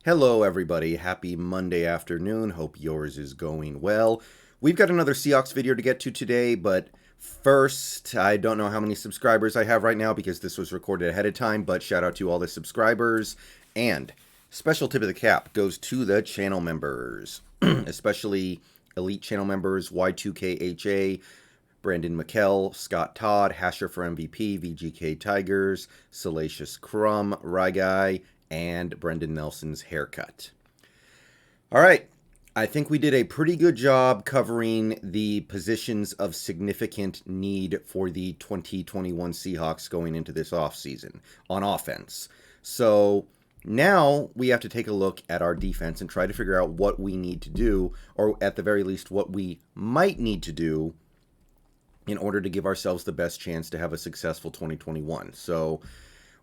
Hello, everybody. Happy Monday afternoon. Hope yours is going well. We've got another Seahawks video to get to today, but first, I don't know how many subscribers I have right now because this was recorded ahead of time, but shout out to all the subscribers. And special tip of the cap goes to the channel members, especially elite channel members Y2KHA, Brendon, Mikel, Scott, Todd, Hasher for MVP, VGK Tigers, Salacious, Crumb, Ryguy, and Brendan Nelson's haircut. All right, I think we did a pretty good job covering the positions of significant need for the 2021 Seahawks going into this offseason on offense. So now we have to take a look at our defense and try to figure out what we need to do, or at the very least, what we might need to do in order to give ourselves the best chance to have a successful 2021. So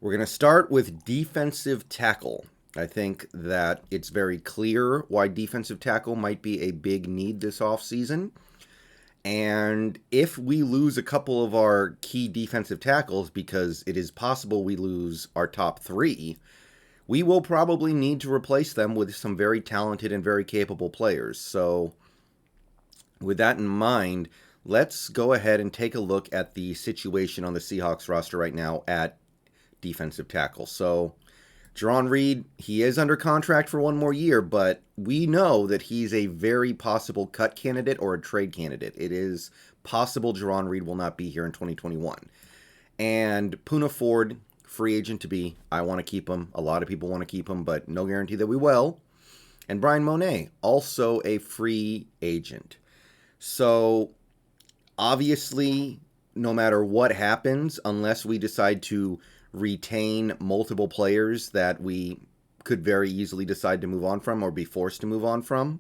we're going to start with defensive tackle. I think that it's very clear why defensive tackle might be a big need this offseason. And if we lose a couple of our key defensive tackles, because it is possible we lose our top three, we will probably need to replace them with some very talented and very capable players. So with that in mind, let's go ahead and take a look at the situation on the Seahawks roster right now at defensive tackle. So Jarran Reed, he is under contract for one more year, but we know that he's a very possible cut candidate or a trade candidate. It is possible Jarran Reed will not be here in 2021. And Poona Ford, free agent to be. I want to keep him. A lot of people want to keep him, but no guarantee that we will. And Brian Monet, also a free agent. So obviously, no matter what happens, unless we decide to retain multiple players that we could very easily decide to move on from or be forced to move on from,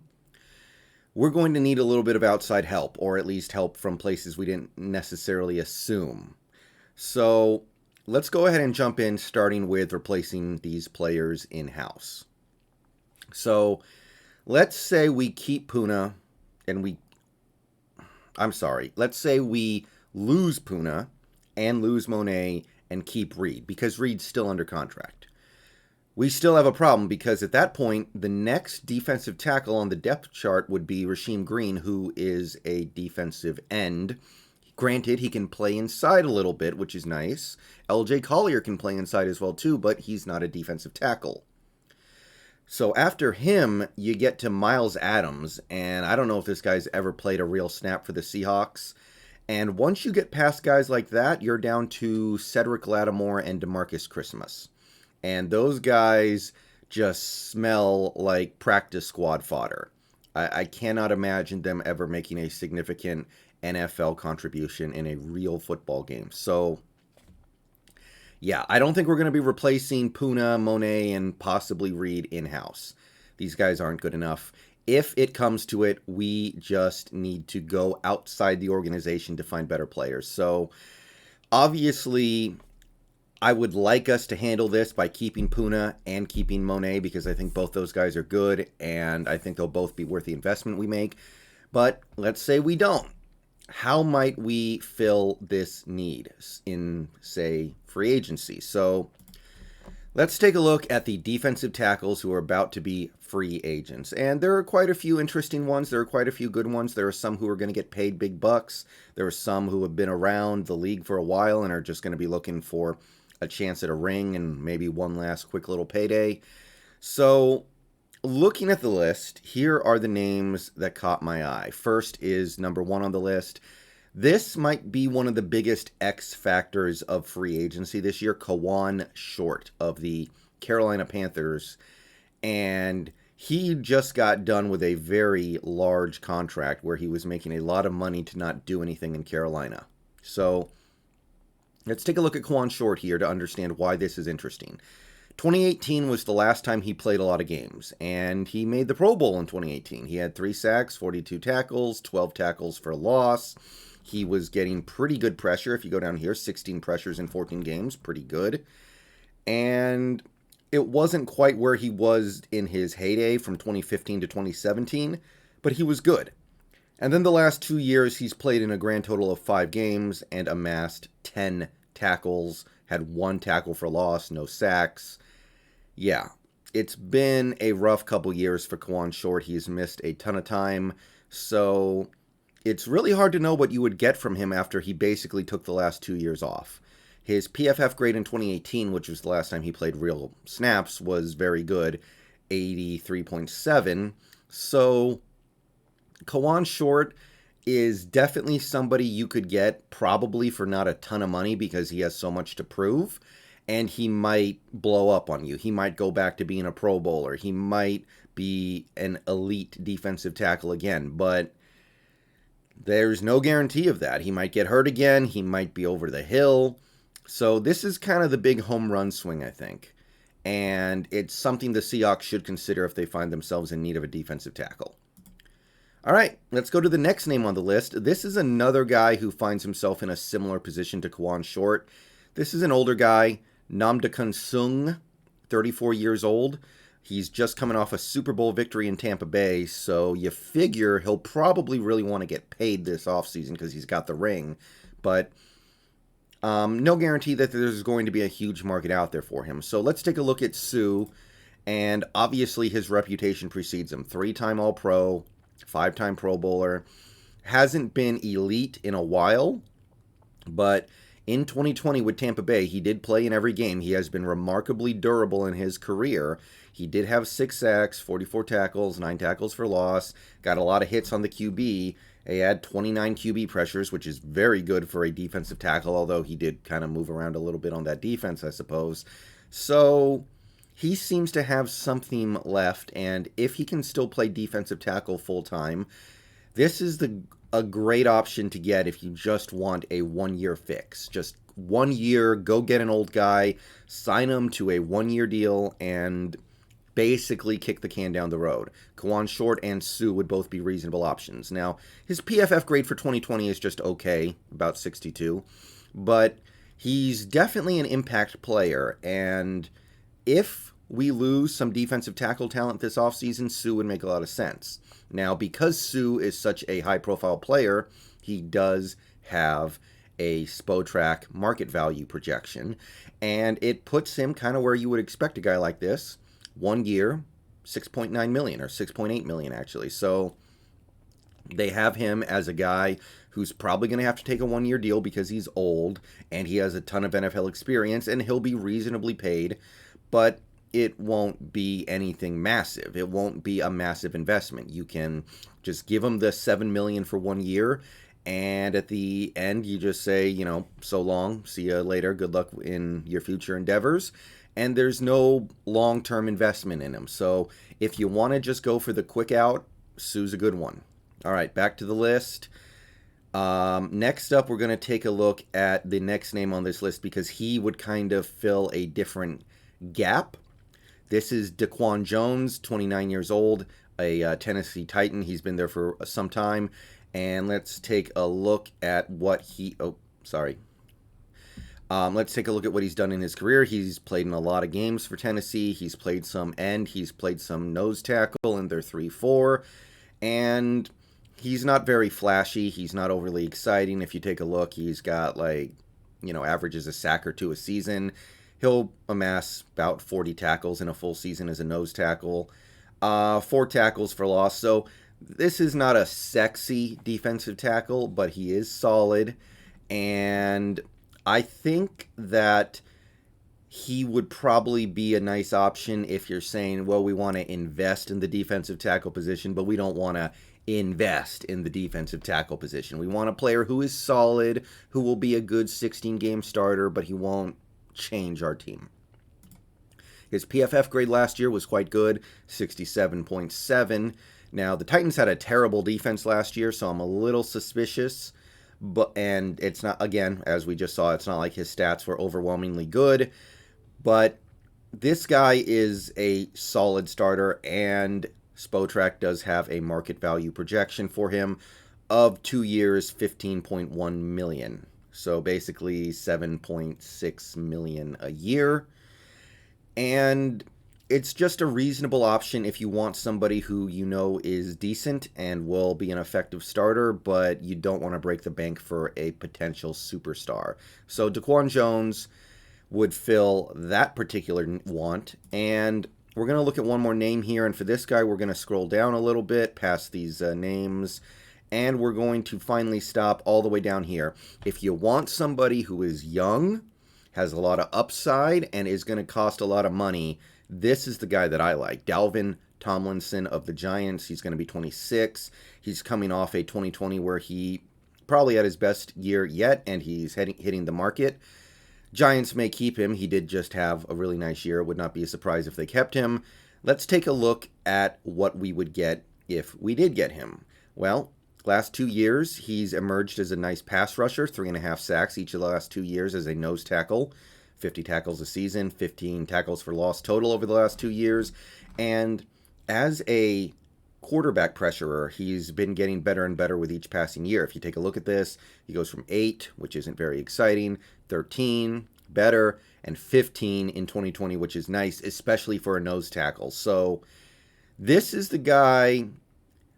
we're going to need a little bit of outside help, or at least help from places we didn't necessarily assume. So let's go ahead and jump in, starting with replacing these players in-house. So let's say we keep Poona and let's say we lose Poona and lose Monet and keep Reed, because Reed's still under contract. We still have a problem, because at that point, the next defensive tackle on the depth chart would be Rasheem Green, who is a defensive end. Granted, he can play inside a little bit, which is nice. LJ Collier can play inside as well too, but he's not a defensive tackle. So after him, you get to Miles Adams, and I don't know if this guy's ever played a real snap for the Seahawks. And once you get past guys like that, you're down to Cedric Lattimore and DeMarcus Christmas. And those guys just smell like practice squad fodder. I cannot imagine them ever making a significant NFL contribution in a real football game. So yeah, I don't think we're going to be replacing Poona, Monet, and possibly Reed in-house. These guys aren't good enough. If it comes to it, we just need to go outside the organization to find better players. So obviously, I would like us to handle this by keeping Poona and keeping Monet, because I think both those guys are good, and I think they'll both be worth the investment we make. But let's say we don't. How might we fill this need in, say, free agency? So let's take a look at the defensive tackles who are about to be free agents. And there are quite a few interesting ones. There are quite a few good ones. There are some who are going to get paid big bucks. There are some who have been around the league for a while and are just going to be looking for a chance at a ring and maybe one last quick little payday. So looking at the list, here are the names that caught my eye. First is number one on the list. This might be one of the biggest X factors of free agency this year, Quan Short of the Carolina Panthers. And he just got done with a very large contract where he was making a lot of money to not do anything in Carolina. So let's take a look at Quan Short here to understand why this is interesting. 2018 was the last time he played a lot of games, and he made the Pro Bowl in 2018. He had 3 sacks, 42 tackles, 12 tackles for loss. He was getting pretty good pressure. If you go down here, 16 pressures in 14 games, pretty good. And it wasn't quite where he was in his heyday from 2015 to 2017, but he was good. And then the last 2 years, he's played in a grand total of 5 games and amassed 10 tackles, had 1 tackle for loss, no sacks. Yeah, it's been a rough couple years for Quan Short. He's missed a ton of time, so it's really hard to know what you would get from him after he basically took the last 2 years off. His PFF grade in 2018, which was the last time he played real snaps, was very good, 83.7. So Kawan Short is definitely somebody you could get probably for not a ton of money because he has so much to prove, and he might blow up on you. He might go back to being a Pro Bowler. He might be an elite defensive tackle again, but there's no guarantee of that. He might get hurt again. He might be over the hill. So this is kind of the big home run swing, I think. And it's something the Seahawks should consider if they find themselves in need of a defensive tackle. All right, let's go to the next name on the list. This is another guy who finds himself in a similar position to Kawan Short. This is an older guy, Namdekun Sung, 34 years old. He's just coming off a Super Bowl victory in Tampa Bay, so you figure he'll probably really want to get paid this offseason because he's got the ring. But no guarantee that there's going to be a huge market out there for him. So let's take a look at Sioux, and obviously his reputation precedes him. 3-time All-Pro, 5-time Pro Bowler. Hasn't been elite in a while, but in 2020 with Tampa Bay, he did play in every game. He has been remarkably durable in his career. He did have 6 sacks, 44 tackles, 9 tackles for loss, got a lot of hits on the QB. He had 29 QB pressures, which is very good for a defensive tackle, although he did kind of move around a little bit on that defense, I suppose. So he seems to have something left, and if he can still play defensive tackle full-time, this is a great option to get if you just want a one-year fix. Just 1 year, go get an old guy, sign him to a 1-year deal, and basically kick the can down the road. Kawan Short and Sioux would both be reasonable options. Now, his PFF grade for 2020 is just okay, about 62, but he's definitely an impact player, and if we lose some defensive tackle talent this offseason, Sioux would make a lot of sense. Now, because Sioux is such a high-profile player, he does have a Spotrac market value projection, and it puts him kind of where you would expect a guy like this. 1 year, 6.9 million, or 6.8 million actually. So they have him as a guy who's probably going to have to take a 1-year deal because he's old and he has a ton of NFL experience, and he'll be reasonably paid, but it won't be anything massive. It won't be a massive investment. You can just give him the $7 million for 1 year, and at the end you just say, so long, see you later, good luck in your future endeavors. And there's no long-term investment in him. So if you want to just go for the quick out, Sioux's a good one. All right, back to the list. Next up, we're going to take a look at the next name on this list because he would kind of fill a different gap. This is Dequan Jones, 29 years old, a Tennessee Titan. He's been there for some time. And let's take a look at what he... let's take a look at what he's done in his career. He's played in a lot of games for Tennessee. He's played some end. He's played some nose tackle in their 3-4. And he's not very flashy. He's not overly exciting. If you take a look, he's got averages a sack or 2 a season. He'll amass about 40 tackles in a full season as a nose tackle. 4 tackles for loss. So this is not a sexy defensive tackle, but he is solid. And I think that he would probably be a nice option if you're saying, well, we want to invest in the defensive tackle position, but we don't want to invest in the defensive tackle position. We want a player who is solid, who will be a good 16-game starter, but he won't change our team. His PFF grade last year was quite good, 67.7. Now, the Titans had a terrible defense last year, so I'm a little suspicious. And it's not, again, as we just saw, it's not like his stats were overwhelmingly good. But this guy is a solid starter, and Spotrac does have a market value projection for him of 2 years, 15.1 million. So basically 7.6 million a year. And it's just a reasonable option if you want somebody who is decent and will be an effective starter, but you don't want to break the bank for a potential superstar. So Dequan Jones would fill that particular want. And we're going to look at one more name here. And for this guy, we're going to scroll down a little bit past these names. And we're going to finally stop all the way down here. If you want somebody who is young, has a lot of upside, and is going to cost a lot of money, this is the guy that I like. Dalvin Tomlinson of the Giants. He's going to be 26. He's coming off a 2020 where he probably had his best year yet, and he's hitting the market. Giants may keep him. He did just have a really nice year. It would not be a surprise if they kept him. Let's take a look at what we would get if we did get him. Well, last 2 years, he's emerged as a nice pass rusher, 3.5 sacks each of the last 2 years as a nose tackle, 50 tackles a season, 15 tackles for loss total over the last 2 years. And as a quarterback pressurer, he's been getting better and better with each passing year. If you take a look at this, he goes from 8, which isn't very exciting, 13, better, and 15 in 2020, which is nice, especially for a nose tackle. So this is the guy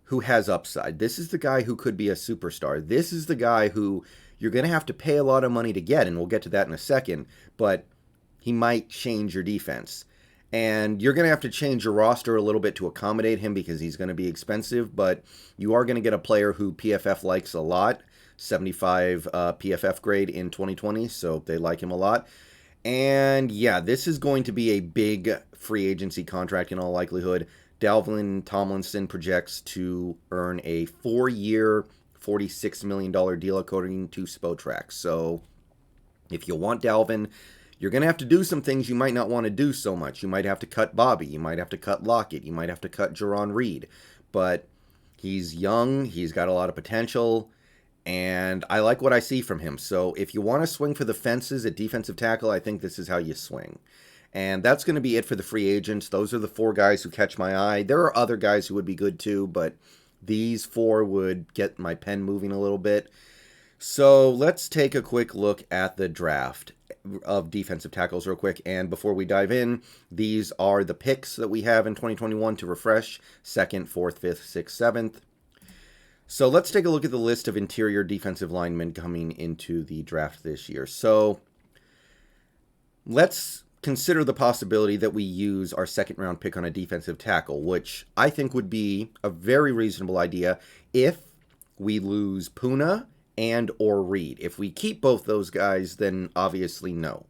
who has upside. This is the guy who could be a superstar. This is the guy who you're going to have to pay a lot of money to get, and we'll get to that in a second, but he might change your defense. And you're going to have to change your roster a little bit to accommodate him because he's going to be expensive, but you are going to get a player who PFF likes a lot, 75 PFF grade in 2020, so they like him a lot. And yeah, this is going to be a big free agency contract in all likelihood. Dalvin Tomlinson projects to earn a 4-year, $46 million deal according to Spotrac. So if you want Dalvin, you're going to have to do some things you might not want to do so much. You might have to cut Bobby. You might have to cut Lockett. You might have to cut Jerron Reed. But he's young. He's got a lot of potential. And I like what I see from him. So if you want to swing for the fences at defensive tackle, I think this is how you swing. And that's going to be it for the free agents. Those are the 4 guys who catch my eye. There are other guys who would be good too, but these 4 would get my pen moving a little bit. So let's take a quick look at the draft of defensive tackles real quick. And before we dive in, these are the picks that we have in 2021 to refresh: 2nd, 4th, 5th, 6th, 7th. So let's take a look at the list of interior defensive linemen coming into the draft this year. So let's consider the possibility that we use our 2nd round pick on a defensive tackle, which I think would be a very reasonable idea if we lose Puna and or Reed. If we keep both those guys, then obviously no.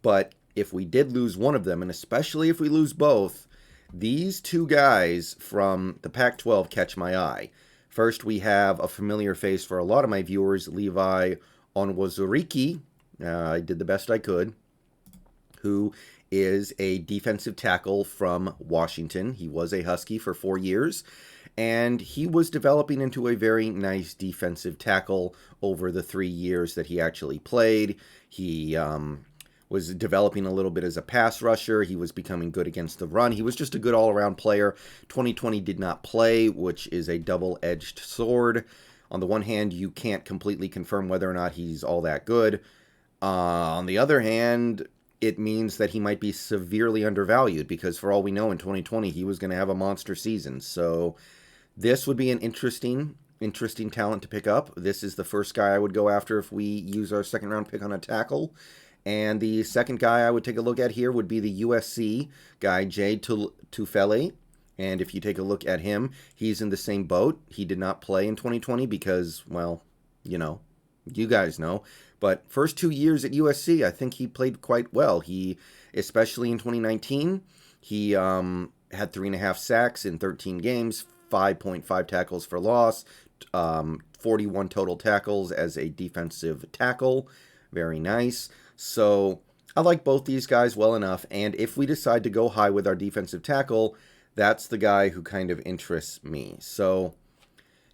But if we did lose one of them, and especially if we lose both, these 2 guys from the Pac-12 catch my eye. First, we have a familiar face for a lot of my viewers, Levi Onwuzurike. I did the best I could. Who is a defensive tackle from Washington. He was a Husky for 4 years, and he was developing into a very nice defensive tackle over the 3 years that he actually played. He was developing a little bit as a pass rusher. He was becoming good against the run. He was just a good all-around player. 2020 did not play, which is a double-edged sword. On the one hand, you can't completely confirm whether or not he's all that good. On the other hand, it means that he might be severely undervalued because for all we know in 2020, he was going to have a monster season. So this would be an interesting talent to pick up. This is the first guy I would go after if we use our 2nd round pick on a tackle. And the second guy I would take a look at here would be the USC guy, Jay Tufele. And if you take a look at him, he's in the same boat. He did not play in 2020 because, well, you guys know. But first 2 years at USC, I think he played quite well. He, especially in 2019, he had 3.5 sacks in 13 games, 5.5 tackles for loss, 41 total tackles as a defensive tackle. Very nice. So I like both these guys well enough. And if we decide to go high with our defensive tackle, that's the guy who kind of interests me. So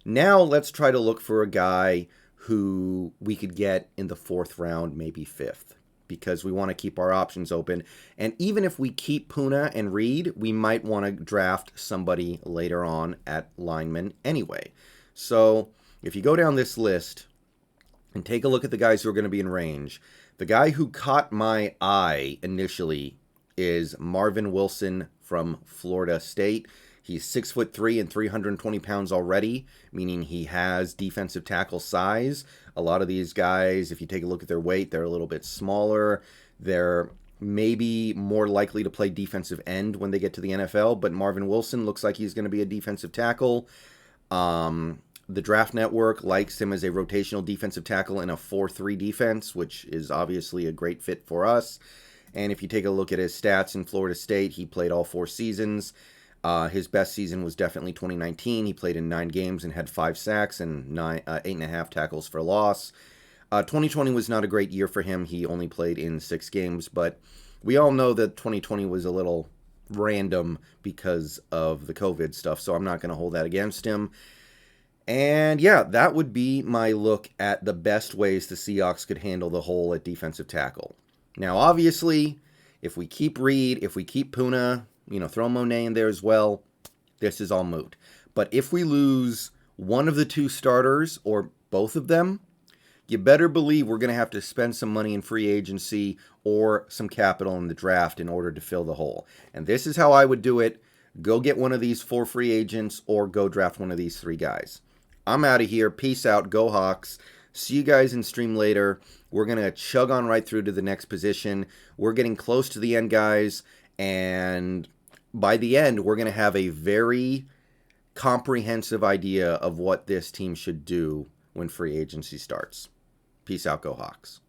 now let's try to look for a guy who we could get in the 4th round, maybe 5th, because we want to keep our options open. And even if we keep Puna and Reed, we might want to draft somebody later on at lineman anyway. So if you go down this list and take a look at the guys who are going to be in range, the guy who caught my eye initially is Marvin Wilson from Florida State. He's 6'3" and 320 pounds already, meaning he has defensive tackle size. A lot of these guys, if you take a look at their weight, they're a little bit smaller. They're maybe more likely to play defensive end when they get to the NFL, but Marvin Wilson looks like he's going to be a defensive tackle. The Draft Network likes him as a rotational defensive tackle in a 4-3 defense, which is obviously a great fit for us. And if you take a look at his stats in Florida State, he played all 4 seasons. His best season was definitely 2019. He played in 9 games and had 5 sacks and 8.5 tackles for loss. 2020 was not a great year for him. He only played in 6 games, but we all know that 2020 was a little random because of the COVID stuff, so I'm not going to hold that against him. And yeah, that would be my look at the best ways the Seahawks could handle the hole at defensive tackle. Now, obviously, if we keep Reed, if we keep Puna, throw Monet in there as well, this is all moot. But if we lose one of the 2 starters or both of them, you better believe we're going to have to spend some money in free agency or some capital in the draft in order to fill the hole. And this is how I would do it. Go get one of these 4 free agents or go draft one of these 3 guys. I'm out of here. Peace out. Go Hawks. See you guys in stream later. We're going to chug on right through to the next position. We're getting close to the end, guys. And by the end, we're going to have a very comprehensive idea of what this team should do when free agency starts. Peace out. Go Hawks.